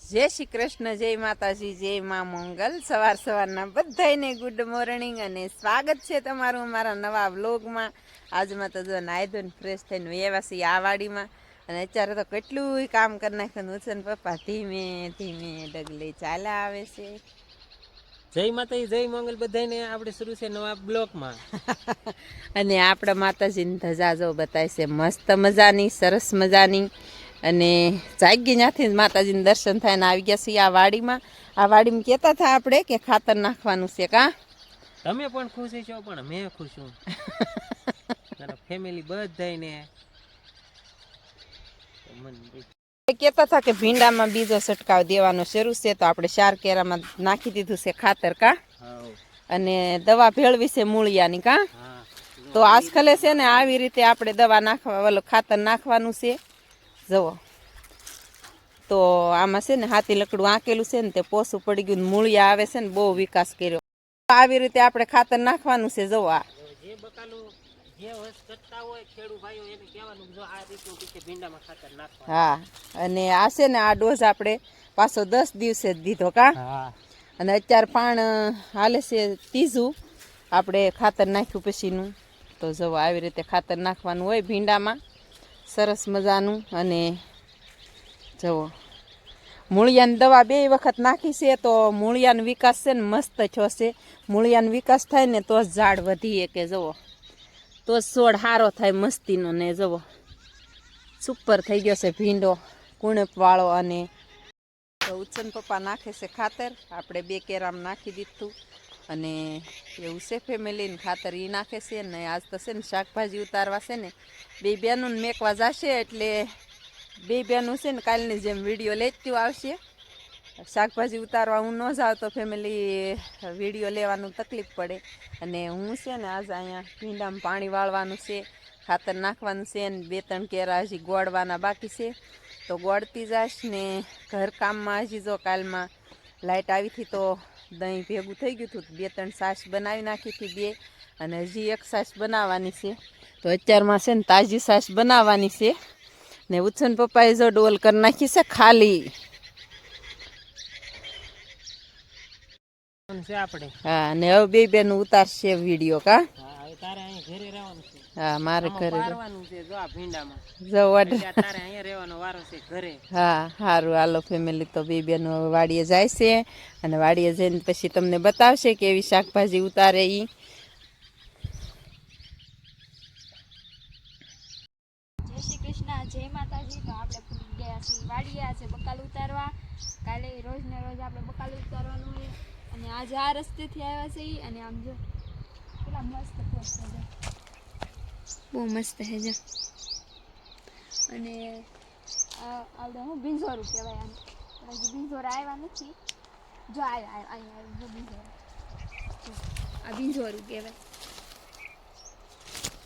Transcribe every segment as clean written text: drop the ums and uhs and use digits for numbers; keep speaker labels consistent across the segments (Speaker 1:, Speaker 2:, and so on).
Speaker 1: જય શ્રી કૃષ્ણ, જય માતાજી, જય મા મંગલ. સવારના બધાને ગુડ મોર્નિંગ અને સ્વાગત છે તમારું અમારા નવા વ્લોગમાં. આજમાં તો જો નાહી ધોઈને ફ્રેશ થઈને એવા છીએ આ વાડીમાં, અને અત્યારે તો કેટલું કામ કરી નાખ્યું. ઉછન પપ્પા ધીમે ધીમે ડગલે ચાલ્યા આવે છે.
Speaker 2: જય માતાજી, જય મંગલ બધાને. આપણે શરૂ છે નવા બ્લોકમાં.
Speaker 1: અને આપણા માતાજીની ધજા જો બતાય છે મસ્ત મજાની, સરસ મજાની. અને જાગી ત્યાંથી માતાજીને દર્શન થાય ને આવી ગયા છીએ આ વાડીમાં. આ વાડીમાં કહેતા હતા આપણે કે ખાતર નાખવાનું છે. કા
Speaker 2: તમે પણ ખુશી છો, પણ મેં ખુશ છું. તારા ફેમિલી બધાને
Speaker 1: કહેતા હતા કે ભીંડામાં બીજો છંટકાવ દેવાનો શરૂ છે, તો આપણે 4 કેરામાં નાખી દીધું છે ખાતર. કા અને દવા ભેળવી છે મૂળિયાની. કા તો આજકાલે છે ને આવી રીતે આપણે દવા નાખવા ઓલો ખાતર નાખવાનું છે. જુઓ તો આમાં છે ને હાથી લકડું આંકેલું છે ને તે પોસું પડી ગયું, મૂળિયા આવે છે ને બહુ વિકાસ કર્યો. આવી રીતે આપણે ખાતર નાખવાનું છે. જુઓ આ
Speaker 2: જે બકાલું જે વસ્ત કરતા હોય ખેડૂત ભાઈઓ એને કહેવાનું જો આ રીતનું કે ભીંડામાં ખાતર નાખવાનું.
Speaker 1: હા, અને આ છે ને આ ડોઝ આપણે પાછો 10 દિવસે જ દીધો. કા અને અત્યારે પણ હાલે છે 3જું આપણે ખાતર નાખ્યું પછીનું. તો જુઓ આવી રીતે ખાતર નાખવાનું હોય ભીંડામાં, સરસ મજાનું. અને જુઓ મૂળિયાની દવા 2 વખત નાખી છે, તો મૂળિયાનો વિકાસ છે ને મસ્ત થયો છે. મૂળિયાનો વિકાસ થાય ને તો જ ઝાડ વધીએ કે જુઓ, તો જ છોડ સારો થાય મસ્તીનો. ને જુઓ સુપર થઈ ગયો છે ભીંડો કુણપવાળો. અને તો ઉચ્ચન પપ્પા નાખે છે ખાતર. આપણે 2 કેરામાં નાખી દીધું. અને એવું છે ફેમિલીને ખાતર એ નાખે છે ને. આજ તો છે ને શાકભાજી ઉતારવા છે ને 2 બહેનું મેકવા જશે, એટલે 2 બહેનું છે ને કાલની જેમ વિડીયો લેતી આવશે. શાકભાજી ઉતારવા હું ન જાઉં તો ફેમિલી વિડીયો લેવાનું તકલીફ પડે. અને હું છે ને આજે અહીંયા ભીંડામાં પાણી વાળવાનું છે, ખાતર નાખવાનું છે ને 2-3 કેરા હજી ગોળવાના બાકી છે, તો ગોળતી જઈશ. ને ઘરકામમાં હજી જો કાલમાં લાઇટ આવી હતી તો દહીં ભેગું થઈ ગયું હતું, 2-3 છાશ બનાવી નાખી હતી 2, અને હજી 1 છાશ બનાવવાની છે. તો અત્યારમાં છે ને તાજી છાશ બનાવવાની છે. ને ઉચ્છન પપ્પાએ જો ડોલ કરી નાખી છે ખાલી.
Speaker 2: આપણે
Speaker 1: હા, ને હવે 2 બહેનું ઉતારશે વિડીયો. કા
Speaker 2: તારે અહીં ઘરે રહેવાનું છે.
Speaker 1: હા, મારે ઘરે
Speaker 2: પારવાનું છે જો આ ભીંડામાં.
Speaker 1: જો
Speaker 2: તારે અહીંયા રહેવાનો વારો છે ઘરે.
Speaker 1: હા, સારું હાલો ફેમિલી. તો 2 બહેનો હવે વાડીએ જાય છે, અને વાડીએ જઈને પછી તમને બતાવશે કે એવી શાકભાજી ઉતારે એ.
Speaker 3: જય શ્રી કૃષ્ણ, જય માતાજી. તો આપણે ગયા છીએ વાડીએ આજે બકાલ ઉતારવા. કાલે રોજને રોજ આપણે બકાલ ઉતારવાનું હોય, અને આજે આ રસ્તેથી આવ્યા છીએ. અને આમ જો કેટલા મસ્ત પોસ છે, બહુ મસ્ત છે જો. અને આપણે હું ભીંજોરું કહેવાય આમ, પણ હજી ભીંજોરા આવ્યા નથી. જો અહીંયા જો ભીંજોરા, આ ભીંજોરું કહેવાય,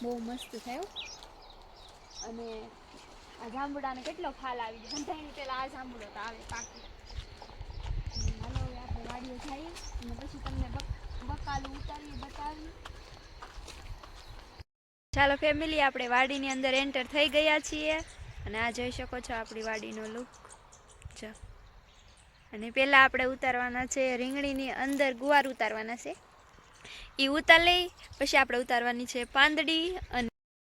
Speaker 3: બહુ મસ્ત થયું. અને આ જાંબુડાને કેટલો ફાલ આવી ગયો. સંધાઈની પેલા આ જાંબુડો તો આવે પાકી. હાલો હવે આપણે વાડીએ જઈએ અને પછી તમને બકાલું ઉતારીએ બતાવીએ. ચાલો ફેમિલી, આપણે વાડીની અંદર એન્ટર થઈ ગયા છીએ. અને આ જોઈ શકો છો આપણી વાડીનો લુક જો. અને પહેલાં આપણે ઉતારવાના છે રીંગણીની અંદર ગુવાર ઉતારવાના છે. એ ઉતાર લઈ પછી આપણે ઉતારવાની છે પાંદડી. અને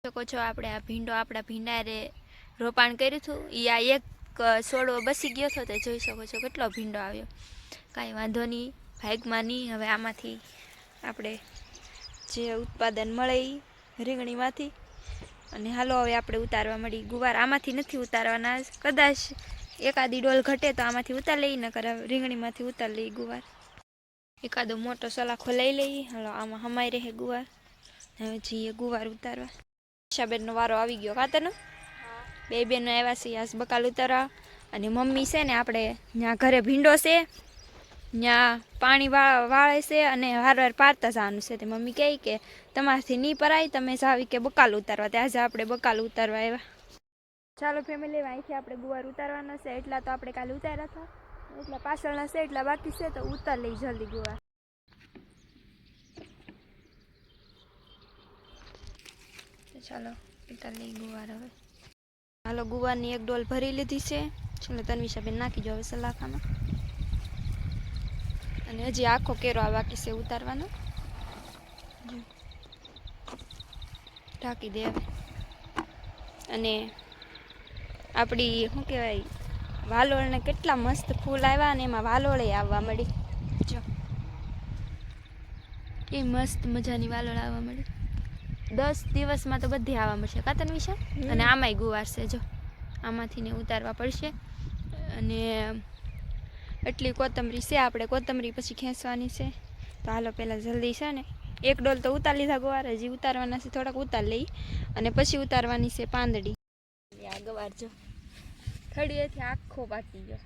Speaker 3: શકો છો આપણે આ ભીંડો, આપણા ભીંડારે રોપાણ કર્યું હતું એ આ એક છોડવો બસી ગયો હતો, તે જોઈ શકો છો કેટલો ભીંડો આવ્યો. કાંઈ વાંધો નહીં, ભાગમાં નહીં. હવે આમાંથી આપણે જે ઉત્પાદન મળે એ રીંગણીમાંથી. અને હાલો હવે આપણે ઉતારવા મળી ગુવાર. આમાંથી નથી ઉતારવાના, કદાચ એકાદી ડોલ ઘટે તો આમાંથી ઉતાર લઈ, નકર રીંગણીમાંથી ઉતાર લઈ ગુવાર. એકાદો મોટો સલાખો લઈ લઈએ. હાલો આમાં હમાઈ રહે ગુવાર. હવે જઈએ ગુવાર ઉતારવા. આશાબેનનો વારો આવી ગયો ખાતરનો. 2 બહેનો આવ્યા છે આજ બકાલ ઉતારવા. અને મમ્મી છે ને આપણે ત્યાં ઘરે ભીંડો છે ત્યાં પાણી વાળે છે, અને વારવાર પારતા જવાનું છે. તે મમ્મી કહે કે તમારાથી નહીં પરાય, તમે જાવી કે બકાલ ઉતારવા. ત્યાં આજે આપણે બકાલ ઉતારવા આવ્યા. ચાલો ફેમિલી, અહીંથી આપણે ગુવાર ઉતારવાના છે. એટલા તો આપણે કાલે ઉતાર્યા હતા, એટલા પાછળના છે, એટલા બાકી છે. તો ઉતાર લઈ જલ્દી ગુવાર. ચાલો ઉતાર લઈ ગુવાર હવે. હાલો ગુવારની 1 ડોલ ભરી લીધી છે. ચલો તન્વિષાબેન નાખી જો હવે સલાખામાં. અને હજી આખો કેરો આ બાકી છે ઉતારવાનો. જો ઢાંકી દે હવે. અને આપણી શું કહેવાય વાલોળને કેટલા મસ્ત ફૂલ આવ્યા અને એમાં વાલોળે આવવા મળી. જો એ મસ્ત મજાની વાલોળ આવવા મળી. 10 દિવસમાં તો બધી આવવા મળશે કાતન વિશે. અને આમાંય ગુવાર છે જો, આમાંથી ને ઉતારવા પડશે. અને એટલી કોથમરી છે, આપણે કોથમરી પછી ખેંચવાની છે. તો હાલો પહેલાં જલ્દી છે ને 1 ડોલ તો ઉતાર લીધા ગવાર, હજી ઉતારવાના છે થોડાક ઉતાર લઈ. અને પછી ઉતારવાની છે પાંદડી. આ ગવાર જો થળીએથી આખો પાકી ગયો.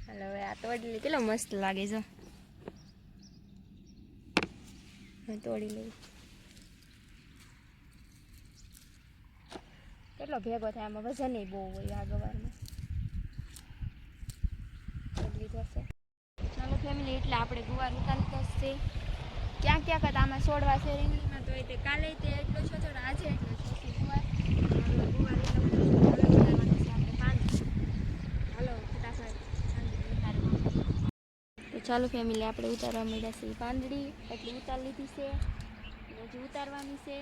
Speaker 3: હાલો હવે આ તોડી કેટલો મસ્ત લાગે જો, તોડી લઈ. કેટલો ભેગો થાય, આમાં વજન બહુ હોય આ ગવારમાં. લીધો છે. ચાલો ફેમિલી, એટલે આપણે ગુવાર ઉતારતો છે. ક્યાં ક્યાંક આમાં છોડવા છે રીંગણીમાં, તો તે કાલે તે એટલો છો થોડો આજે એટલો છો ગુવાર. ગુવાર ઉતારવાનું છે આપણે પાંદડી. હાલો ફટાફટ ઉતારવા. તો ચાલો ફેમિલી, આપણે ઉતારવા માંડ્યા છે પાંદડી. એટલી ઉતાર લીધી છે, હજી ઉતારવાની છે.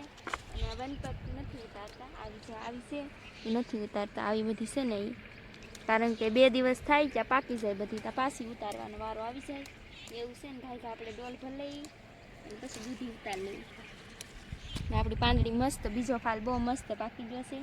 Speaker 3: અને આ વનપત નથી ઉતારતા, આવી છે એ નથી ઉતારતા. આવી બધી છે ને એ, કારણ કે 2 દિવસ થાય ત્યાં પાકી જાય બધી, ત્યાં પાછી ઉતારવાનો વારો આવી જાય એવું છે ને. ભાઈ આપણે ડોલ ભર લઈ અને પછી દૂધી ઉતાર લઈ. ને આપણી પાંદડી મસ્ત, બીજો ફાલ બહુ મસ્ત પાકી ગયો છે.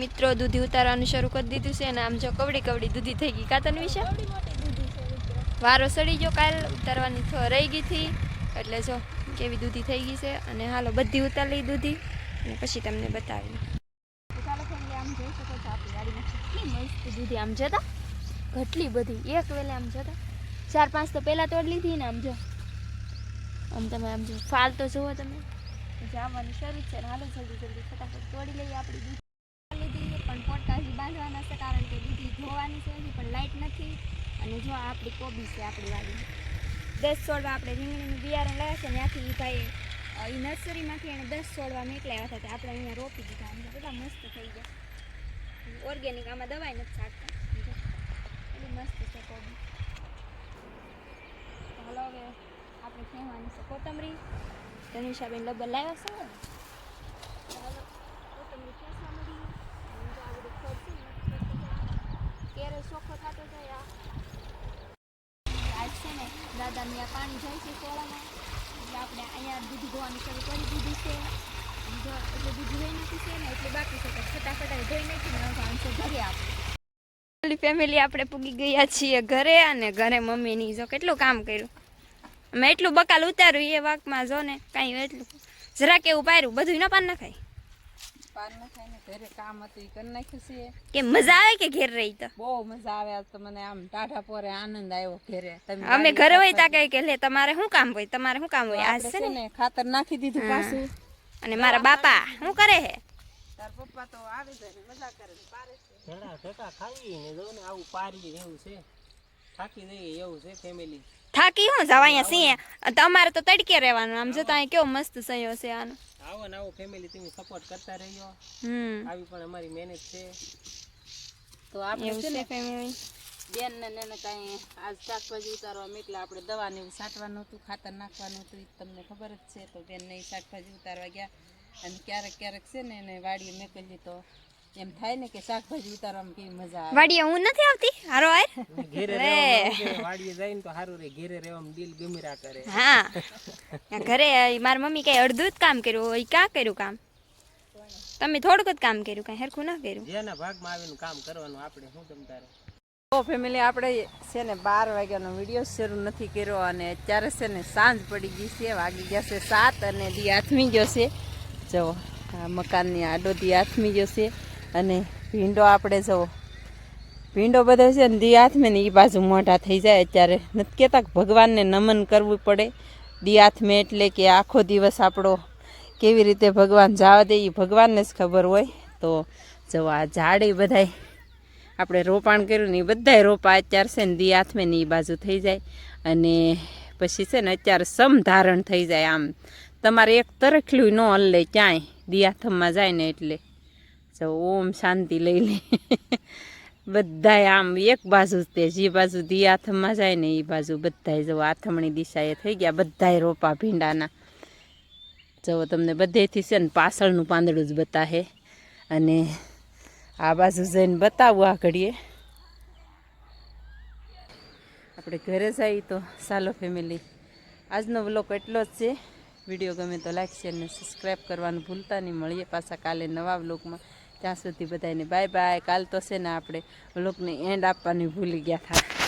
Speaker 3: મિત્રો દૂધી ઉતારવાનું શરૂ કરી દીધું છે. અને આમ જો કવડી કવડી દૂધી થઈ ગઈ. કાતન વિશે વારો સડી ગયો, કાલ ઉતારવાની રહી ગઈ હતી, એટલે જો કેવી દૂધી થઈ ગઈ છે. અને હાલો બધી ઉતાર લઈ દૂધી, અને પછી તમને બતાવી. ચાલો ફેમિલી, આમ જોઈ શકો છો આપણી વાડીમાં કેટલી મસ્ત દૂધી આમ જતા, કેટલી બધી એક વેલે આમ જતા 4-5 તો પહેલાં તોડી લીધી ને. આમ જો આમ તમે આમ જો ફાલ તો જુઓ તમે, જામવાની શરૂ છે. હાલો જલ્દી જલ્દી ફટાફટ તોડી લઈએ આપણી દૂધી. પણ પોટકા હજી બાંધવાના છે, કારણ કે દૂધી ધોવાની છે હજી પણ લાઇટ નથી. અને જો આપણી કોબી છે આપણી વાડીમાં 10 છોડવા આપણે રીંગણીનું બિયારણ લાવ્યા છે. ત્યાંથી ભાઈ એ નર્સરીમાંથી એને 10 છોડવા મોકલ્યા હતા, આપણે અહીંયા રોપી દીધા. આમ કેટલા મસ્ત થઈ ગયા, ઓર્ગેનિક, આમાં દવાઈ નથી છાંટતા. એટલી મસ્ત છે કોબી. હાલો હવે આપણે ખેવાની છે કોથમરી. તનિષાબેન લબર લાવ્યા છે ને, હાલો કોથમરી ખેંચવા મળી. કેરે ચોખ્ખો થતો જાય. આજ છે ને દાદાની આ પાણી જાય છે સોળામાં, એટલે આપણે અહીંયા દૂધી ધોવાનું શરૂ કરી દીધું છે. એટલે દૂધી ધોઈ નાખી છે ને, એટલે બાકી છે તો ફટાફટ ધોઈ નાખીને આન્સર ભરી આપણે. ફેમિલી આપણે પૂગી ગયા છીએ ઘરે. અને ઘરે મમ્મીની જો કેટલું કામ કર્યું. અમે એટલું બકાલ ઉતાર્યું એ વાકમાં જો ને, કાંઈ એટલું જરાક એવું પાર્યું, બધું ના પાન નખાય.
Speaker 1: પાન નખાઈને ઘરે કામ હતું એ કરી નાખ્યું છે.
Speaker 3: કે મજા આવે કે ઘેર રહી? તો
Speaker 1: બહુ મજા આવે. આજ તો મને આમ ટાઢા પોરે આનંદ આવ્યો ઘરે.
Speaker 3: અમે ઘરે હોય તા કઈ કે લે તમારે શું કામ હોય, તમારે શું કામ હોય. આજ છે ને
Speaker 1: ખાતર નાખી દીધું પાછું.
Speaker 3: અને મારા બાપા શું કરે હે?
Speaker 1: તાર પપ્પા તો આવે છે ને મજા કરે છે, પારે છે.
Speaker 2: ઢેકા ખાઈ ને જો ને આવું પારી રહેવું છે. થાકી જઈએ એવું છે ફેમિલી.
Speaker 3: થાકી હું જવા અહીંયા સિંહ તમારે તો તડકે રહેવાનું આમ જતા અહીં કેવો મસ્ત સયો છે આનો.
Speaker 2: આવો ને આવો ફેમિલી તમે સપોર્ટ કરતા રહ્યો. આવી પણ અમારી મહેનત છે.
Speaker 1: તો આપણે
Speaker 3: એવું
Speaker 1: છે
Speaker 3: છે
Speaker 1: ને
Speaker 3: ફેમિલી.
Speaker 1: બેન ને કાંઈ આજ શાકભાજી ઉતારવા મેકલા આપણે દવા ને એવું છાંટવાનું હતું, ખાતર નાખવાનું હતું, એ તમને ખબર જ છે. તો બેન ને શાકભાજી ઉતારવા ગયા અને ક્યારેક ક્યારેક છે ને એને વાડીએ મેકલી તો એમ થાય ને કે શાકભાજી ઉતારવામાં કેવી મજા આવે.
Speaker 3: વાડીએ હું નથી આવતી હારો આય
Speaker 2: ઘેરે રહેવામાં વાડીએ જઈને તો સારું રહે. ઘેરે રહેવામાં દિલ ગમીરા કરે.
Speaker 3: હા ઘરે મારી મમ્મી કઈ અડધું જ કામ કર્યું હોય. ક્યાં કર્યું કામ? તમે થોડુંક જ કામ કર્યું, કઈ હરખું ના કર્યું.
Speaker 2: જેના ભાગમાં આવીને કામ કરવાનું આપણે શું તમ તારે.
Speaker 1: તો ફેમિલી આપણે છે ને 12 વાગ્યાનો વિડીયો શરૂ નથી કર્યો અને અત્યારે છે ને સાંજ પડી ગઈ છે, વાગી ગયા છે 7 અને દી આથમી ગયો છે. જુઓ આ મકાનની આડો દી આથમી ગયો છે અને ભીંડો આપણે જુઓ ભીંડો બધો છે ને દી આથમે ને એ બાજુ મોઢા થઈ જાય. અત્યારે નથી કહેતા કે ભગવાનને નમન કરવું પડે દી આથમે, એટલે કે આખો દિવસ આપણો કેવી રીતે ભગવાન જવા દે એ ભગવાનને જ ખબર હોય. તો જુઓ આ ઝાડી બધાય આપણે રોપાણ કર્યું ને એ બધાય રોપા અત્યારે છે ને દી આથમે ને એ બાજુ થઈ જાય અને પછી છે ને અત્યારે સમધારણ થઈ જાય. આમ તમારે એક તરખલું ન હલ્લે ક્યાંય દી આથમમાં જાય ને એટલે જો ઓમ શાંતિ લઈ લે બધાય આમ એક બાજુ જ તે જે બાજુ દી આથમમાં જાય ને એ બાજુ બધાય જો આથમણી દિશાએ થઈ ગયા બધાય રોપા ભીંડાના. જો તમને બધેથી છે ને પાછળનું પાંદડું જ બતાવે અને આ બાજુ જઈને બતાવું આ ઘડીએ. આપણે ઘરે જઈએ તો ચાલો ફેમિલી આજનો વ્લોગ એટલો જ છે. વિડીયો ગમે તો લાઈક શેર અને સબસ્ક્રાઈબ કરવાનું ભૂલતા નહીં. મળીએ પાછા કાલે નવા વ્લોગમાં. ત્યાં સુધી બધાને બાય બાય. કાલ તો છે ને આપણે વ્લોગને એન્ડ આપવાની ભૂલી ગયા હતા.